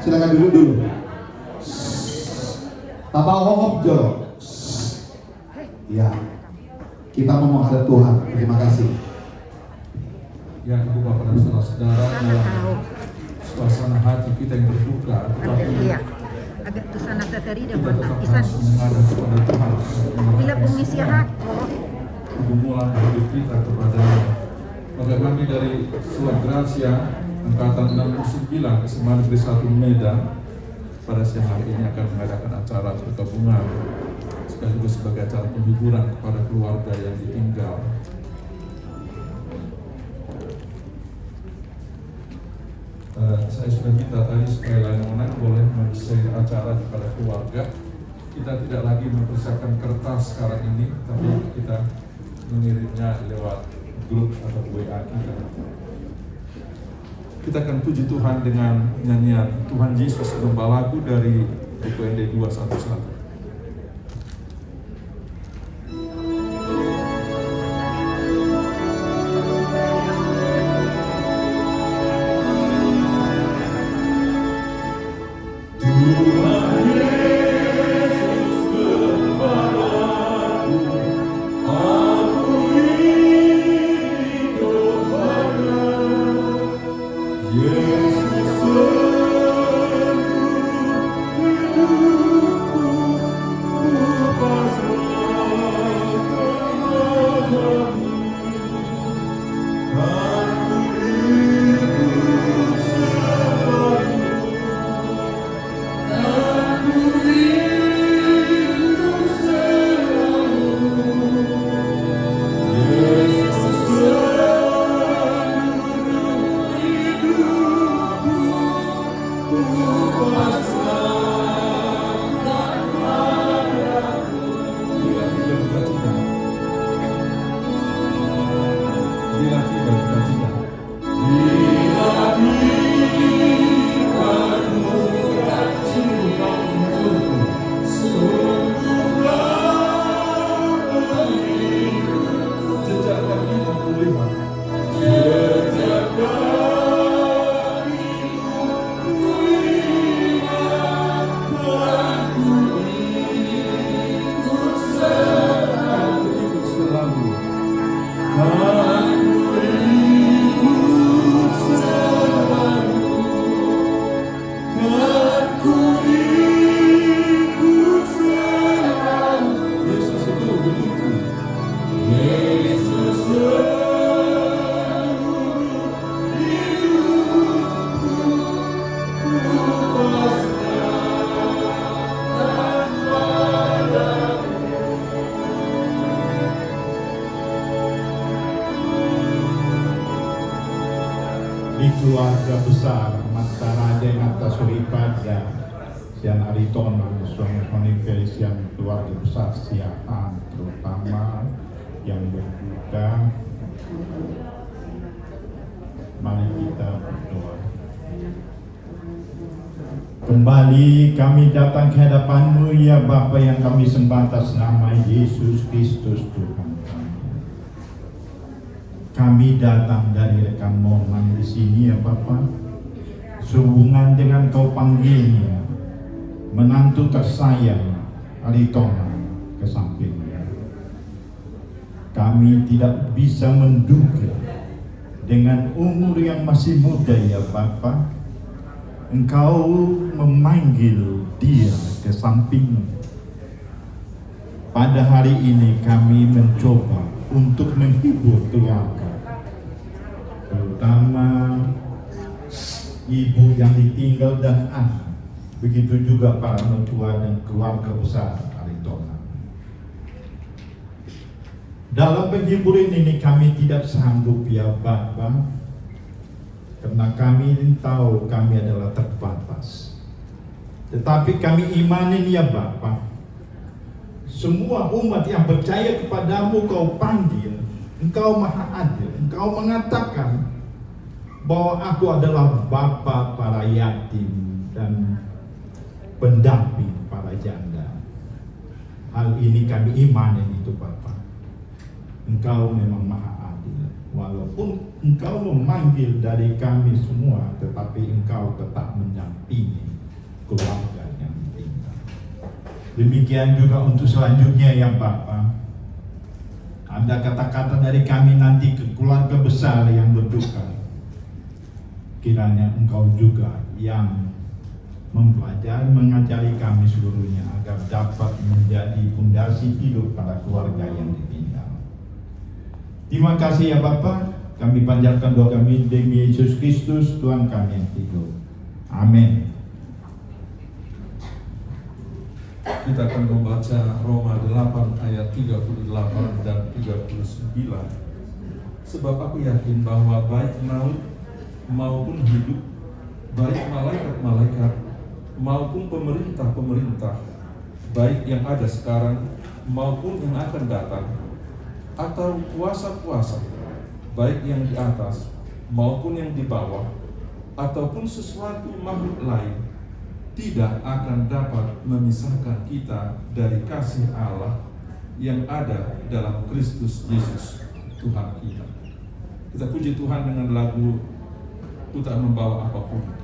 Silakan duduk dulu. Bapak Hohop Joro. Ya, kita mau menghadap Tuhan. Terima kasih. Ya, Ibu Bapak dan saudara-saudara, dalam suasana hati kita yang berduka, tetapi Iya, agak tu sana tatari dan kita buat tetap isan. harus menghadap kepada Tuhan. Bila bungisi hak, Pergumulan hidup kita kepadanya. Maka kami dari Suat Gracia Angkatan 69 SMA Negeri 1 Medan pada siang hari ini akan mengadakan acara pergabungan sekaligus sebagai acara penghiburan kepada keluarga yang ditinggal. Saya sudah minta tadi supaya Layanan boleh men-share acara kepada keluarga. Kita tidak lagi mempersiapkan kertas sekarang ini, tapi kita mengirimnya lewat grup atau WA kita. Kita akan puji Tuhan dengan nyanyian Tuhan Yesus Gembalaku dari buku ND 211. Di keluarga besar Matarade Ngata Suripada Sian Aritona suami yang keluarga besar Siaan, terutama yang berduka, mari kita berdoa. Kembali kami datang ke hadapan-Mu ya Bapa yang kami sembah atas nama Yesus Kristus Tuhan kami. Kami datang dari rekan Moman di sini ya Bapa, sehubungan dengan Kau panggilnya, menantu tersayang Aritona ke sampingnya. Kami tidak bisa menduga dengan umur yang masih muda ya Bapa, Engkau memanggil dia ke samping. Pada hari ini kami mencoba untuk menghibur keluarga, terutama ibu yang ditinggal dan anak, begitu juga para mertua dan keluarga besar Aritona. Dalam penghiburan ini kami tidak sanggup ya Bapa, karena kami tahu kami adalah terbatas. Tetapi kami imanin ya Bapa, semua umat yang percaya kepadamu Kau panggil, Engkau maha adil. Engkau mengatakan bahwa aku adalah bapa para yatim dan pendamping para janda. Hal ini kami imanin itu Bapa. Engkau memang maha adil. Walaupun Engkau memanggil dari kami semua, tetapi Engkau tetap mendampingi Demikian juga untuk selanjutnya ya Bapa. Ada kata-kata dari kami nanti ke keluarga besar yang berduka. Kiranya Engkau juga yang mempelajari, mengajari kami seluruhnya agar dapat menjadi fondasi hidup pada keluarga yang ditinggal. Terima kasih ya Bapa. Kami panjatkan doa kami demi Yesus Kristus Tuhan kami yang hidup. Amin. Kita akan membaca Roma 8 ayat 38 dan 39. Sebab aku yakin bahwa baik maut maupun hidup, baik malaikat-malaikat maupun pemerintah-pemerintah, baik yang ada sekarang maupun yang akan datang, atau kuasa-kuasa, baik yang di atas maupun yang di bawah, ataupun sesuatu makhluk lain, tidak akan dapat memisahkan kita dari kasih Allah yang ada dalam Kristus Yesus Tuhan kita. Kita puji Tuhan dengan lagu "Ku Tak Membawa Apapun".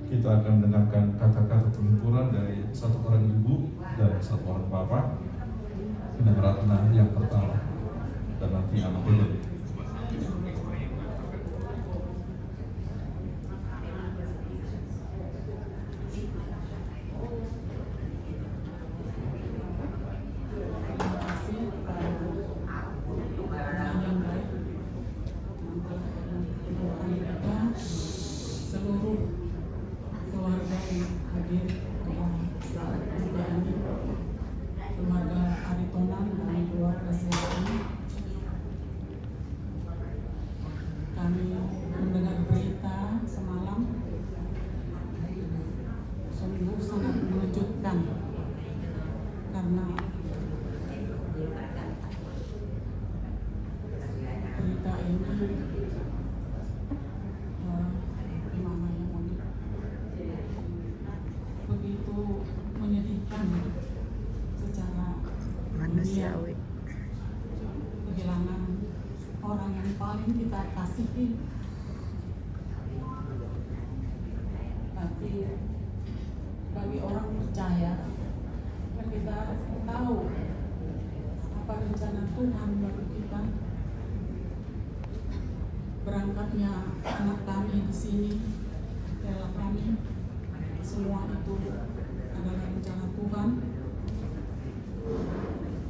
Kita akan mendengarkan kata-kata penuturan dari satu orang ibu dan satu orang bapak dengan Ratna yang pertama dan nanti anak ini. Keluarga Aritonan dan keluarga Selatan, kami mendengar berita semalam sungguh sangat mengejutkan karena berita ini gimana ya, begitu menyedihkan secara Manusiawi. kehilangan orang yang paling kita kasihi Tapi bagi orang percaya, kan kita tahu apa rencana Tuhan bagi kita. Berangkatnya anak kami di sini, rela kami, semua itu adalah rencana Tuhan.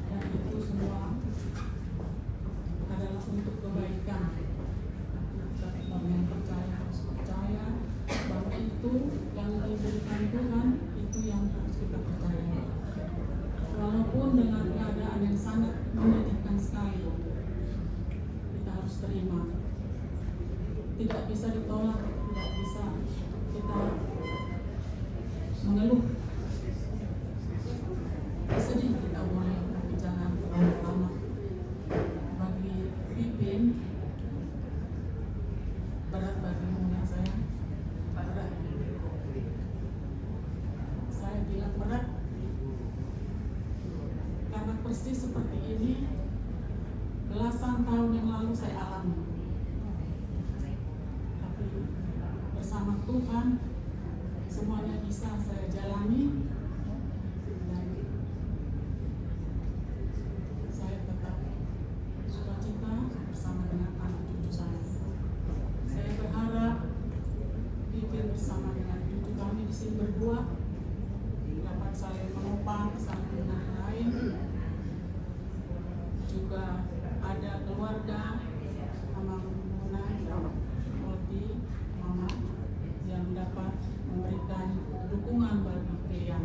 Dan itu semua adalah untuk kebaikan. Orang yang percaya harus percaya bahwa itu yang diberikan Tuhan, itu yang harus kita percaya. Walaupun dengan keadaan yang sangat menyedihkan sekali, kita harus terima. Tidak bisa ditolak, tidak bisa kita mengeluh. Sedih kita boleh, tapi jangan terlalu lama. Bagi Pipin, berat bagimu ya saya, berat. Saya bilang berat karena persis seperti ini belasan tahun yang lalu saya alami. Tapi bersama Tuhan semuanya bisa saya jalani, dan saya tetap sukacita bersama dengan anak cucu saya. Saya berharap Pipin bersama dengan cucu kami di sini berdua dapat saling menopang satu dengan lain. Juga ada keluarga Mama Muna, Oti, Mama yang dapat memberikan dukungan bagi Krian.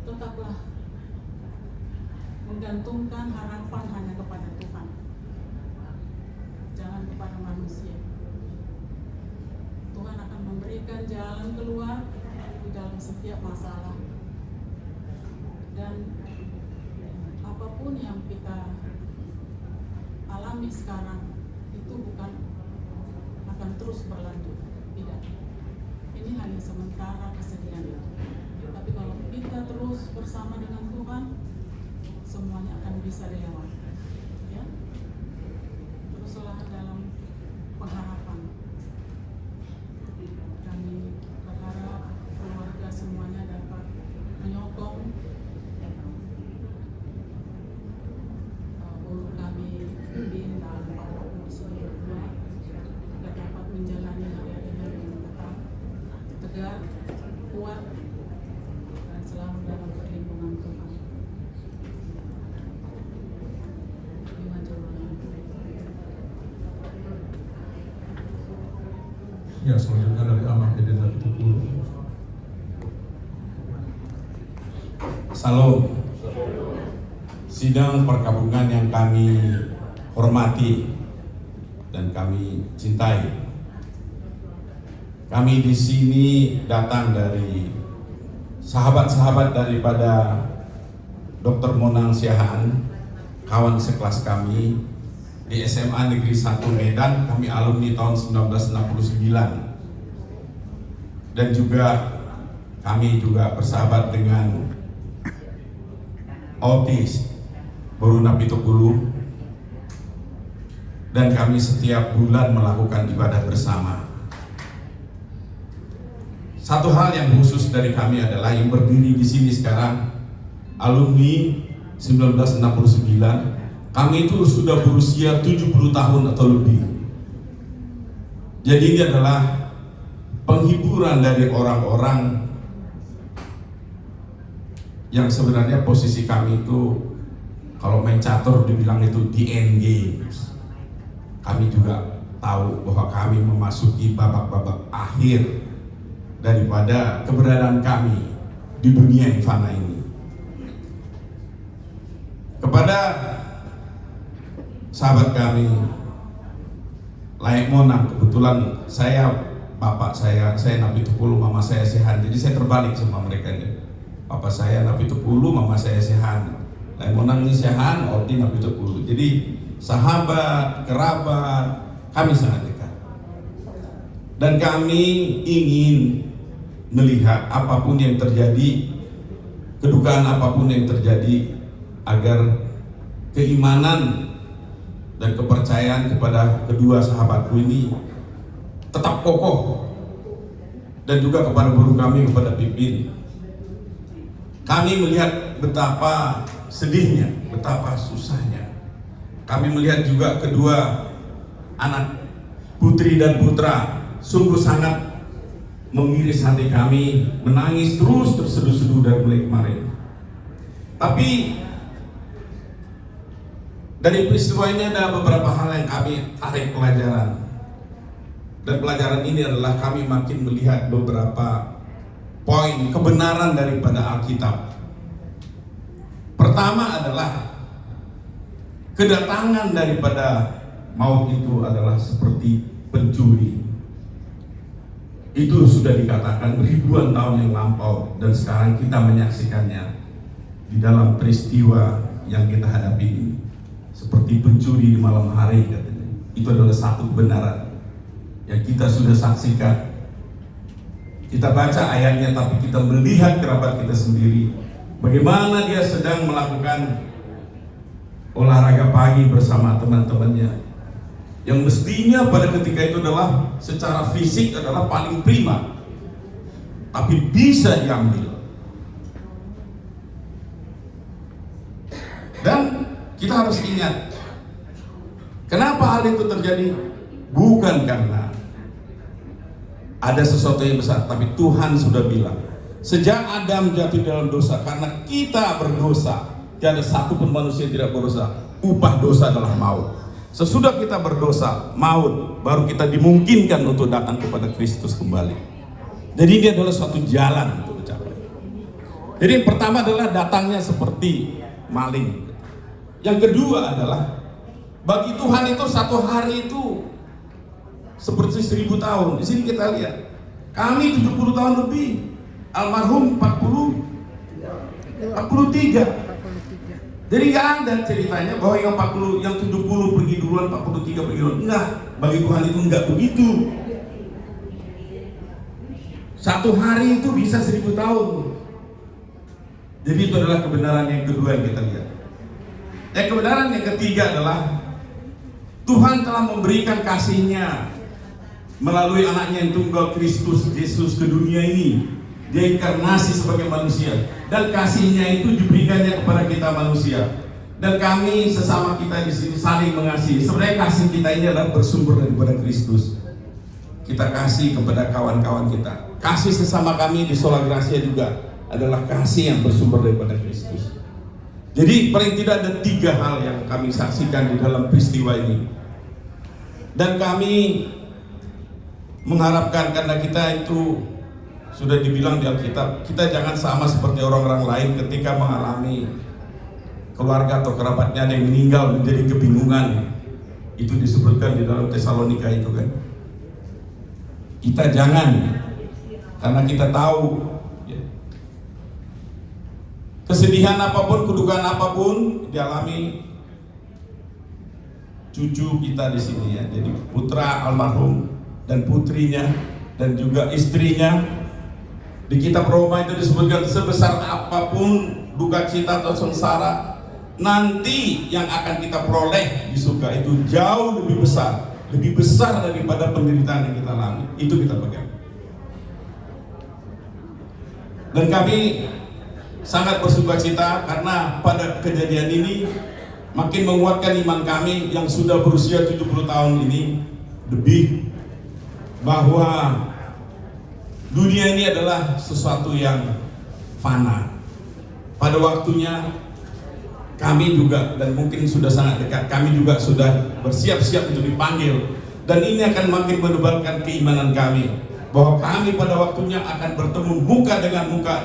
Tetaplah menggantungkan harapan hanya kepada Tuhan, jangan kepada manusia. Tuhan akan memberikan jalan keluar di dalam setiap masalah. Dan apapun yang kita alami sekarang itu bukan akan terus berlanjut, tidak. Ini hanya sementara kesedihan itu. Tapi kalau kita terus bersama dengan Tuhan, semuanya akan bisa dilewati. Ya, teruslah dalam pengharapan. Kami berharap keluarga semuanya dapat menyokong guru kami Pipin dan Pak Wakil di sini berdua, agar dapat menjalani hari-harinya dengan tetap tegar, kuat, dan selalu dalam perlindungan Tuhan. Terima kasih. Ya, selanjutnya dari Amah Eden dari Tukul. Salam. Sidang perkabungan yang kami hormati dan kami cintai. Kami di sini datang dari sahabat-sahabat daripada Dr. Monang Siahaan, kawan sekelas kami di SMA Negeri 1 Medan. Kami alumni tahun 1969. Dan juga kami juga bersahabat dengan Otis Boruna Pitokulu, dan kami setiap bulan melakukan ibadah bersama. Satu hal yang khusus dari kami adalah yang berdiri di sini sekarang, alumni 1969, kami itu sudah berusia 70 tahun atau lebih. Jadi ini adalah penghiburan dari orang-orang yang sebenarnya posisi kami itu, kalau main catur dibilang itu di end games. Kami juga tahu bahwa kami memasuki babak-babak akhir daripada keberadaan kami di dunia yang fana ini. Kepada sahabat kami Layak Monang, kebetulan bapak saya Nabi Tukulu, mama saya Sehan, jadi saya terbalik sama mereka ini. Papa saya Nabi Tukulu, mama saya Sehan. Layak Monang ini Sehan, Oti Nabi Tukulu. Jadi sahabat, kerabat, kami sangat dekat. Dan kami ingin melihat apapun yang terjadi, kedukaan apapun yang terjadi, agar keimanan dan kepercayaan kepada kedua sahabatku ini tetap kokoh, dan juga kepada guru kami, kepada Pipin. Kami melihat betapa sedihnya, betapa susahnya. Kami melihat juga kedua anak putri dan putra sungguh sangat mengiris hati kami, menangis terus terseduh-seduh dari mulai kemarin. Tapi dari peristiwa ini ada beberapa hal yang kami tarik pelajaran. Dan pelajaran ini adalah kami makin melihat beberapa poin kebenaran daripada Alkitab. Pertama adalah kedatangan daripada maut itu adalah seperti pencuri. Itu sudah dikatakan ribuan tahun yang lampau, dan sekarang kita menyaksikannya di dalam peristiwa yang kita hadapi ini. Seperti pencuri di malam hari katanya. Itu adalah satu kebenaran yang kita sudah saksikan. Kita baca ayatnya, tapi kita melihat kerabat kita sendiri, bagaimana dia sedang melakukan olahraga pagi bersama teman-temannya, yang mestinya pada ketika itu adalah secara fisik adalah paling prima, tapi bisa diambil. Dan kita harus ingat, kenapa hal itu terjadi? Bukan karena ada sesuatu yang besar, tapi Tuhan sudah bilang, sejak Adam jatuh dalam dosa, karena kita berdosa, tiada satu pun manusia yang tidak berdosa, upah dosa adalah maut. Sesudah kita berdosa, maut, baru kita dimungkinkan untuk datang kepada Kristus kembali. Jadi ini adalah suatu jalan untuk mencapai. Jadi yang pertama adalah datangnya seperti maling. Yang kedua adalah bagi Tuhan itu satu hari itu seperti 1000 tahun. Di sini kita lihat, kami 70 tahun lebih, almarhum 43. Jadi nggak ada ceritanya bahwa yang 40, yang 70 pergi duluan, 43 pergi duluan. Enggak, bagi Tuhan itu enggak begitu. Satu hari itu bisa 1000 tahun. Jadi itu adalah kebenaran yang kedua yang kita lihat. Yang kebenaran yang ketiga adalah Tuhan telah memberikan kasih-Nya melalui anaknya yang tunggal, Kristus Yesus, ke dunia ini. Dia inkarnasi sebagai manusia, dan kasih-Nya itu diberikannya kepada kita manusia. Dan kami sesama kita di sini saling mengasihi. Sebenarnya kasih kita ini adalah bersumber daripada Kristus. Kita kasih kepada kawan-kawan kita. Kasih sesama kami di Sola Gracia juga adalah kasih yang bersumber daripada Kristus. Jadi paling tidak ada 3 hal yang kami saksikan di dalam peristiwa ini. Dan kami mengharapkan, karena kita itu sudah dibilang di Alkitab, kita jangan sama seperti orang-orang lain ketika mengalami keluarga atau kerabatnya yang meninggal menjadi kebingungan. Itu disebutkan di dalam Tesalonika itu kan. Kita jangan, karena kita tahu kesedihan apapun, kedukaan apapun dialami cucu kita di sini ya. Jadi putra almarhum dan putrinya dan juga istrinya. Di kitab Roma itu disebutkan, sebesar apapun duka cita atau sengsara, nanti yang akan kita peroleh di surga itu jauh lebih besar daripada penderitaan yang kita alami. Itu kita pegang. Dan kami sangat bersuka cita karena pada kejadian ini makin menguatkan iman kami yang sudah berusia 70 tahun ini lebih, bahwa dunia ini adalah sesuatu yang fana. Pada waktunya kami juga, dan mungkin sudah sangat dekat, kami juga sudah bersiap-siap untuk dipanggil. Dan ini akan makin menebalkan keimanan kami bahwa kami pada waktunya akan bertemu muka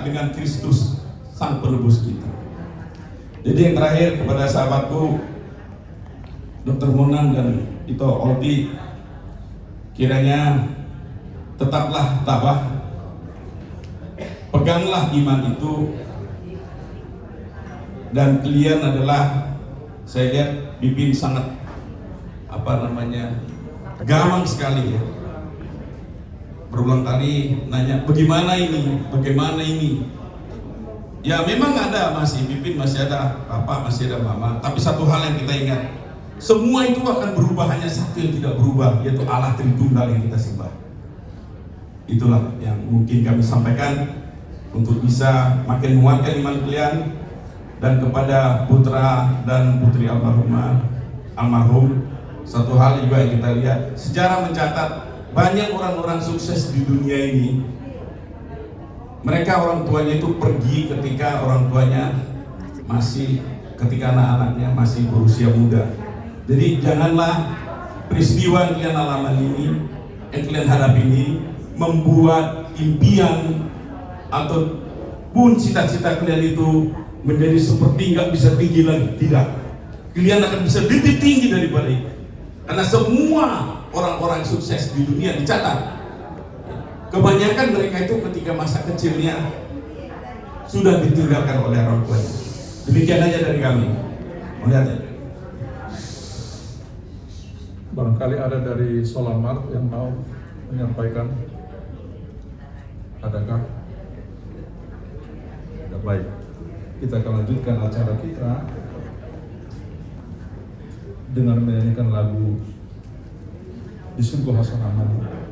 dengan Kristus, Sang Penebus kita. Jadi yang terakhir kepada sahabatku Dr. Monan dan Ito Olti, kiranya tetaplah tabah, peganglah iman itu. Dan kalian adalah, saya lihat Bipin sangat gamang sekali ya. Berulang kali nanya bagaimana ini. Ya memang ada, masih Bipin masih ada Bapak, masih ada Mama. Tapi satu hal yang kita ingat, Semua itu akan berubah, hanya satu yang tidak berubah, yaitu Allah Tritunggal yang kita sembah. Itulah yang mungkin kami sampaikan untuk bisa makin menguatkan iman kalian. Dan kepada putra dan putri almarhum, satu hal juga yang kita lihat, sejarah mencatat banyak orang-orang sukses di dunia ini, mereka orang tuanya itu pergi ketika orang tuanya ketika anak-anaknya masih berusia muda. Jadi janganlah peristiwa yang kalian alami ini, yang kalian hadapi ini, membuat impian ataupun cita-cita kalian itu menjadi seperti nggak bisa tinggi lagi. Tidak, kalian akan bisa lebih tinggi daripada itu, karena semua orang-orang sukses di dunia dicatat, kebanyakan mereka itu ketika masa kecilnya sudah ditinggalkan oleh orang tuanya. Demikian aja dari kami. Melihatnya. Barangkali ada dari Solamar yang mau menyampaikan. Adakah? Ya, baik. Kita akan lanjutkan acara kita dengan menyanyikan lagu Di Sungguh Hasanahmu.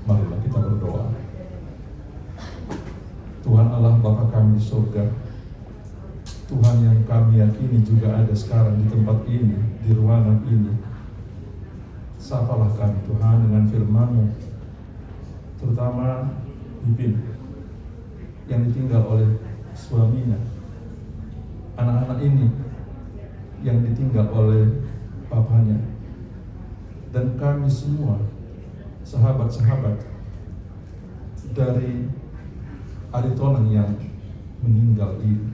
Marilah kita berdoa. Tuhan Allah Bapa kami di surga, Tuhan yang kami yakini juga ada sekarang di tempat ini, di ruangan ini. Sapalah kami Tuhan dengan firman-Mu, terutama Ipin yang ditinggal oleh suaminya, anak-anak ini yang ditinggal oleh papanya, dan kami semua sahabat-sahabat dari Aritonang yang meninggal ini.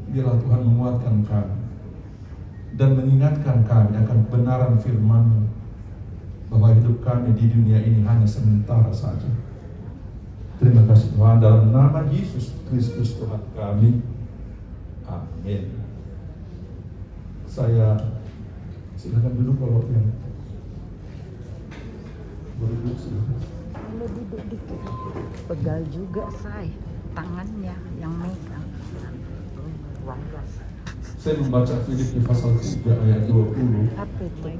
Biarlah Tuhan menguatkan kami dan mengingatkan kami akan kebenaran firman-Mu, bahwa hidup kami di dunia ini hanya sementara saja. Terima kasih Tuhan, dalam nama Yesus Kristus Tuhan kami. Amin. Saya silakan duduk kalau yang berduduk silakan. Kalau duduk dikit, pegal juga say tangannya yang megang. Saya membaca Filipi pasal 3 ayat 20 Apa itu?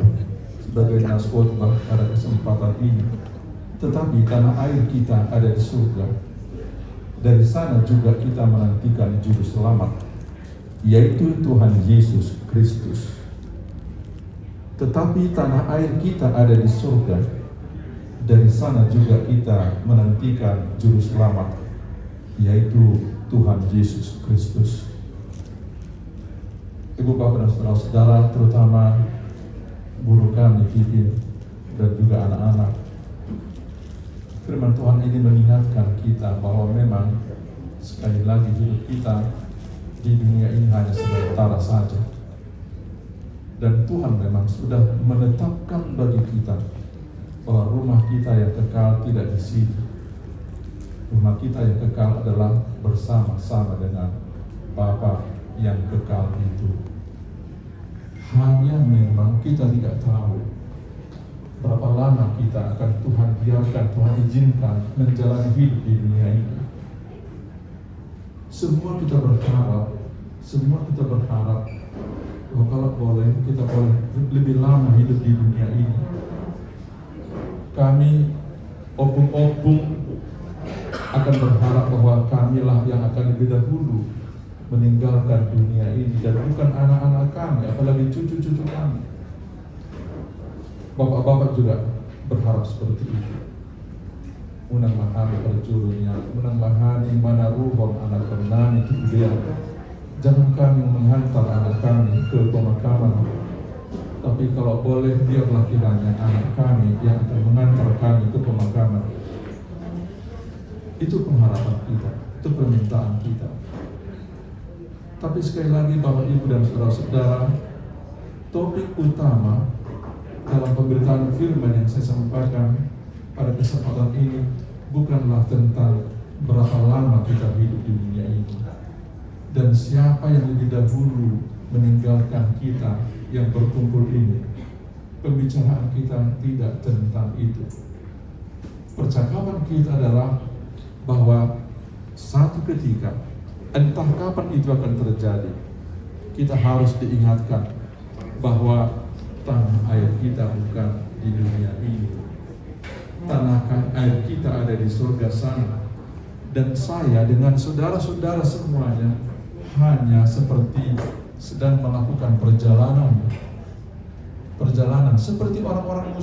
sebagai nas khotbah pada kesempatan ini. Tetapi tanah air kita ada di surga. Dari sana juga kita menantikan juru selamat, yaitu Tuhan Yesus Kristus. Tetapi tanah air kita ada di surga. Dari sana juga kita menantikan juru selamat, yaitu Tuhan Yesus Kristus. Ibu bapak dan saudara-saudara, terutama guru kami Pipin dan juga anak-anak, firman Tuhan ini mengingatkan kita bahwa memang sekali lagi hidup kita di dunia ini hanya sementara saja. Dan Tuhan memang sudah menetapkan bagi kita bahwa rumah kita yang kekal tidak di sini. Rumah kita yang kekal adalah bersama-sama dengan Bapa yang kekal itu. Hanya memang kita tidak tahu berapa lama kita akan Tuhan biarkan, Tuhan izinkan menjalani hidup di dunia ini. Semua kita berharap bahwa kalau boleh, kita boleh lebih lama hidup di dunia ini. Kami opung-opung akan berharap bahwa kamilah yang akan lebih dahulu meninggalkan dunia ini, dan bukan anak-anak kami, apalagi cucu-cucu kami. Bapak-bapak juga berharap seperti itu. Unang mahani perjurunya, unang mahani mana ruhon anak bernani itu dia. Jangan kami menghantar anak kami ke pemakaman, tapi kalau boleh biarlah kiranya anak kami yang akan mengantar kami ke pemakaman. Itu pengharapan kita, itu permintaan kita. Tapi sekali lagi Bapak Ibu dan saudara-saudara, topik utama dalam pemberitaan firman yang saya sampaikan pada kesempatan ini bukanlah tentang berapa lama kita hidup di dunia ini dan siapa yang lebih dahulu meninggalkan kita yang berkumpul ini. Pembicaraan kita tidak tentang itu. Percakapan kita adalah bahwa satu ketika, entah kapan itu akan terjadi, kita harus diingatkan bahwa tanah air kita bukan di dunia ini. Tanah air kita ada di surga sana. Dan saya dengan saudara-saudara semuanya hanya seperti sedang melakukan perjalanan seperti orang-orang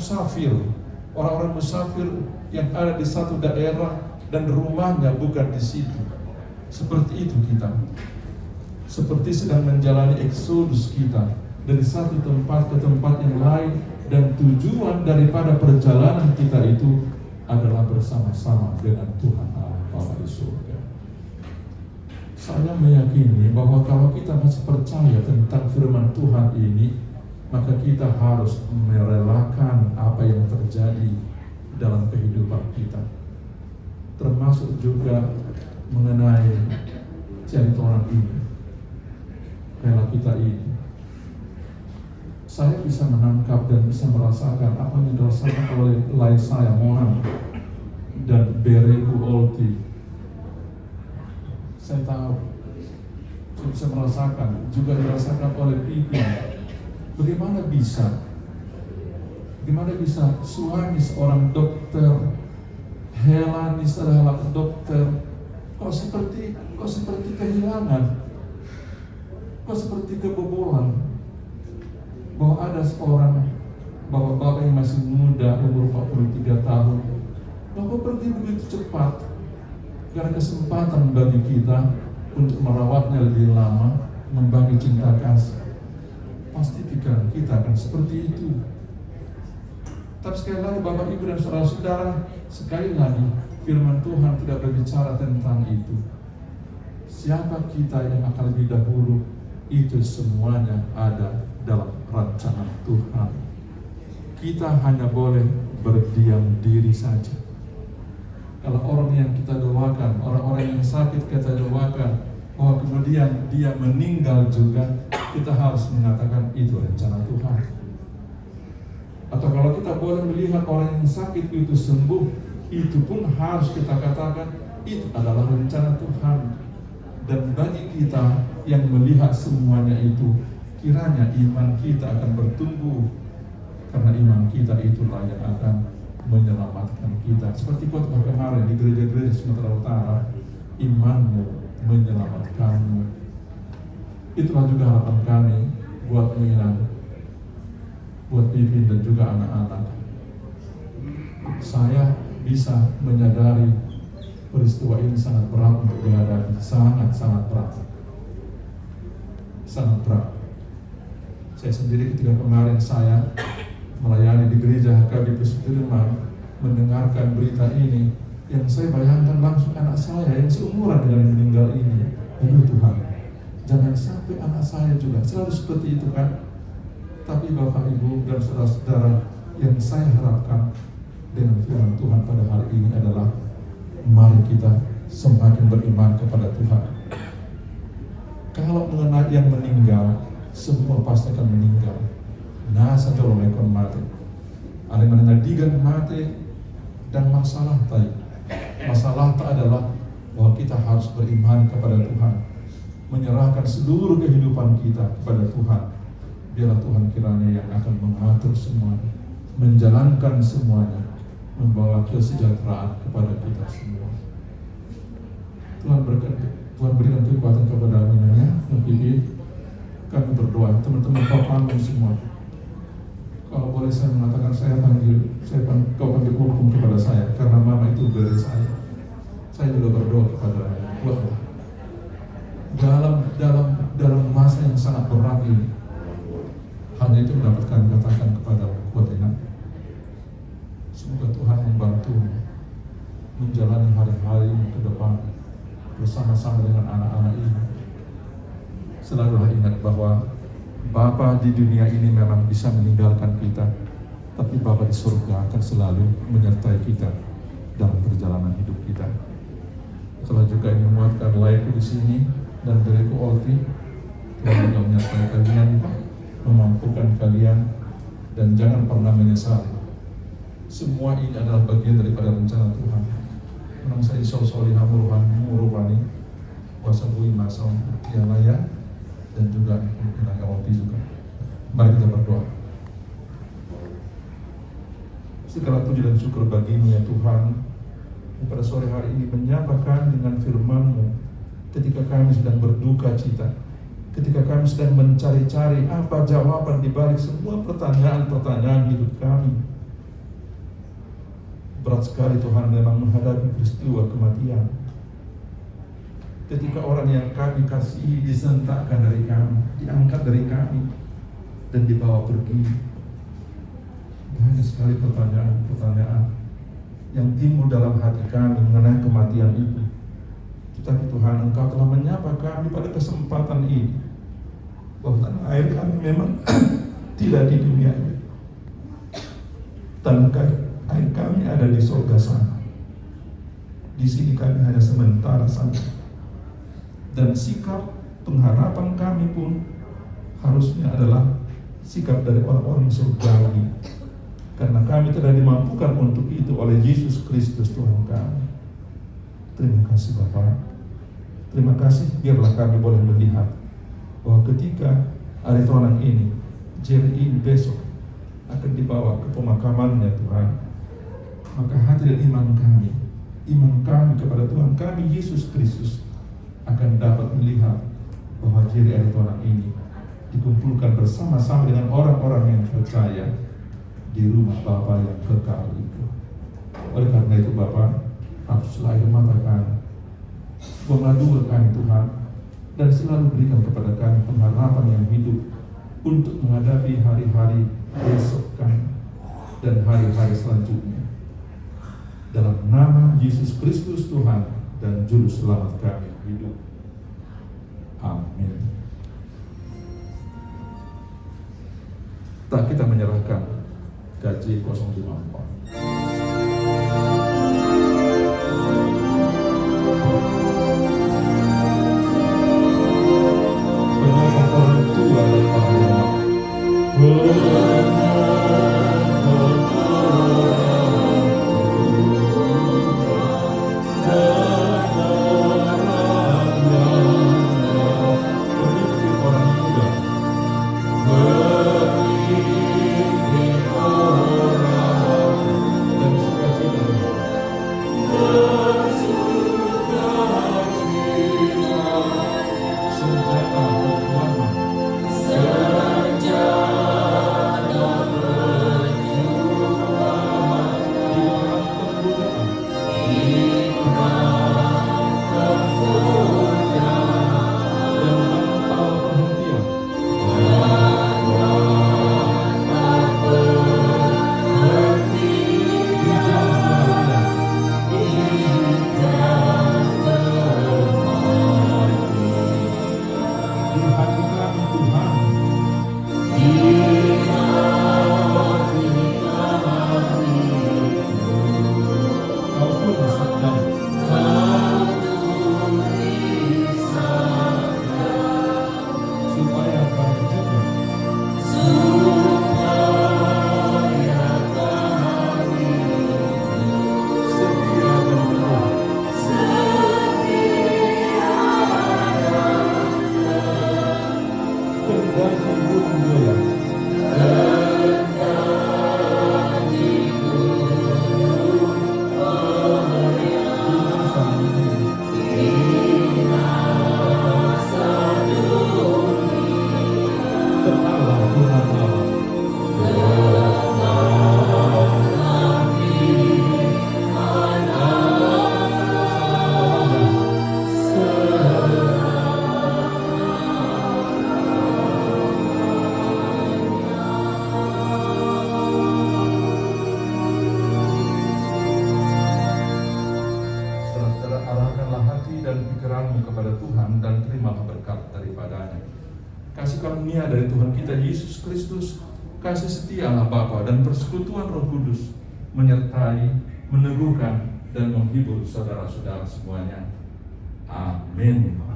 musafir yang ada di satu daerah dan rumahnya bukan di situ. Seperti itu kita, seperti sedang menjalani eksodus kita dari satu tempat ke tempat yang lain, dan tujuan daripada perjalanan kita itu adalah bersama-sama dengan Tuhan Allah Bapa di surga. Saya meyakini bahwa kalau kita masih percaya tentang firman Tuhan ini, maka kita harus merelakan apa yang terjadi dalam kehidupan kita, termasuk juga mengenai cerita orang ini, rela kita ini. Saya bisa menangkap dan bisa merasakan apa yang dirasakan oleh Laisaya Mohan dan Bereku Olti. Saya tahu, saya bisa merasakan, juga dirasakan oleh Pipin. Bagaimana bisa suami seorang dokter, Helani adalah dokter, kok seperti kehilangan, kok seperti kebobolan, bahwa ada seorang bapak-bapak yang masih muda, umur 43 tahun, bahwa pergi begitu cepat. Karena kesempatan bagi kita untuk merawatnya lebih lama, membagi cinta kasih. Pasti pikiran kita akan seperti itu. Tapi sekali lagi Bapak Ibu dan saudara-saudara, sekali lagi firman Tuhan tidak berbicara tentang itu. Siapa kita yang akan lebih dahulu, itu semuanya ada dalam rancangan Tuhan. Kita hanya boleh berdiam diri saja. Kalau orang yang kita doakan, orang-orang yang sakit kita doakan, bahwa kemudian dia meninggal juga, kita harus mengatakan itu rencana Tuhan. Atau kalau kita boleh melihat orang yang sakit itu sembuh, itu pun harus kita katakan itu adalah rencana Tuhan. Dan bagi kita yang melihat semuanya itu, kiranya iman kita akan bertumbuh, karena iman kita itulah yang akan menyelamatkan kita. Seperti khotbah kemarin di gereja-gereja Sumatera Utara, imanmu menyelamatkanmu. Itulah juga harapan kami buat Minan, buat Bibi dan juga anak-anak. Saya bisa menyadari peristiwa ini sangat berat untuk dihadapi, sangat berat. Sangat berat. Saya sendiri ketika kemarin saya melayani di gereja HKBP Sudirman, mendengarkan berita ini, yang saya bayangkan langsung anak saya yang seumuran dengan yang meninggal ini. Aduh Tuhan, jangan sampai anak saya juga selalu seperti itu kan. Tapi Bapak Ibu dan saudara-saudara, yang saya harapkan dengan firman Tuhan pada hari ini adalah mari kita semakin beriman kepada Tuhan. Kalau mengenai yang meninggal, semua pasti akan meninggal. Nasa jolomekon mati. Ada yang menadigan mati dan masalah tadi. Masalah tak adalah bahwa kita harus beriman kepada Tuhan, menyerahkan seluruh kehidupan kita kepada Tuhan. Biarlah Tuhan kiranya yang akan mengatur semuanya, menjalankan semuanya, membawa kesejahteraan kepada kita semua. Tuhan berkati, Tuhan berikan kekuatan kepada Aminanya, Bibi. Kami berdoa, teman-teman Bapak semua. Kalau boleh saya mengatakan, kau panggil hukum kepada saya, karena Mama itu dari saya. Saya juga berdoa kepada Tuhan. Dalam masa yang sangat berat ini, hanya itu mendapatkan katakan kepada Tuhan. Semoga Tuhan membantu menjalani hari-hari ke depan bersama-sama dengan anak-anak ini. Selalulah ingat bahwa Bapa di dunia ini memang bisa meninggalkan kita, tapi Bapa di surga akan selalu menyertai kita dalam perjalanan hidup kita. Telah juga menguatkan Laiku di sini dan Beriku Olti, Tuhan juga menyertai kalian, memampukan kalian, dan jangan pernah menyesal. Semua ini adalah bagian daripada rencana Tuhan. Menang saya isol-soli hamurwani, kuasa bui masau tialaya, dan juga menang Olti juga. Mari kita berdoa. Segala puji dan syukur bagimu ya Tuhan, pada sore hari ini menyatakan dengan firman-Mu ketika kami sedang berduka cita, ketika kami sedang mencari-cari apa jawaban di balik semua pertanyaan-pertanyaan hidup kami. Berat sekali Tuhan memang menghadapi peristiwa kematian. Ketika orang yang kami kasihi disentakkan dari kami, diangkat dari kami, dan dibawa pergi. Banyak sekali pertanyaan-pertanyaan yang timbul dalam hati kami mengenai kematian itu. Tetapi Tuhan, Engkau telah menyapa kami pada kesempatan ini, bahwa tanah air kami memang tidak di dunia ini. Tanah air kami ada di surga sana. Di sini kami hanya sementara saja. Dan sikap pengharapan kami pun harusnya adalah sikap dari orang-orang surgawi, karena kami tidak dimampukan untuk itu oleh Yesus Kristus Tuhan kami. Terima kasih Bapa. Terima kasih, biarlah kami boleh melihat bahwa ketika hari Tuhan ini, Jerry ini besok akan dibawa ke pemakamannya Tuhan, maka hati dan iman kami kepada Tuhan kami Yesus Kristus akan dapat melihat bahwa Jerry hari Tuhan ini dikumpulkan bersama-sama dengan orang-orang yang percaya di rumah Bapa yang kekal itu. Oleh karena itu Bapa, hapuslah air mata kami, buanglah duka kami Tuhan, dan selalu berikan kepada kami pengharapan yang hidup untuk menghadapi hari-hari besok kami dan hari-hari selanjutnya. Dalam nama Yesus Kristus Tuhan dan Juru Selamat kami hidup. Amin. Tak kita menyerahkan gaji 054. Dan sukacita di hati kami Tuhan. Kau pun sedang supaya kami juga setia dan benar kendali burung goyang tertawa Tuhan Allah. Saudara, arahkanlah hati dan pikiranmu kepada Tuhan dan terimalah berkat daripadanya. Kasih karunia dari Tuhan kita Yesus Kristus, kasih setia Allah Bapa dan persekutuan Roh Kudus menyertai, meneguhkan dan menghibur saudara-saudara semuanya. Amin.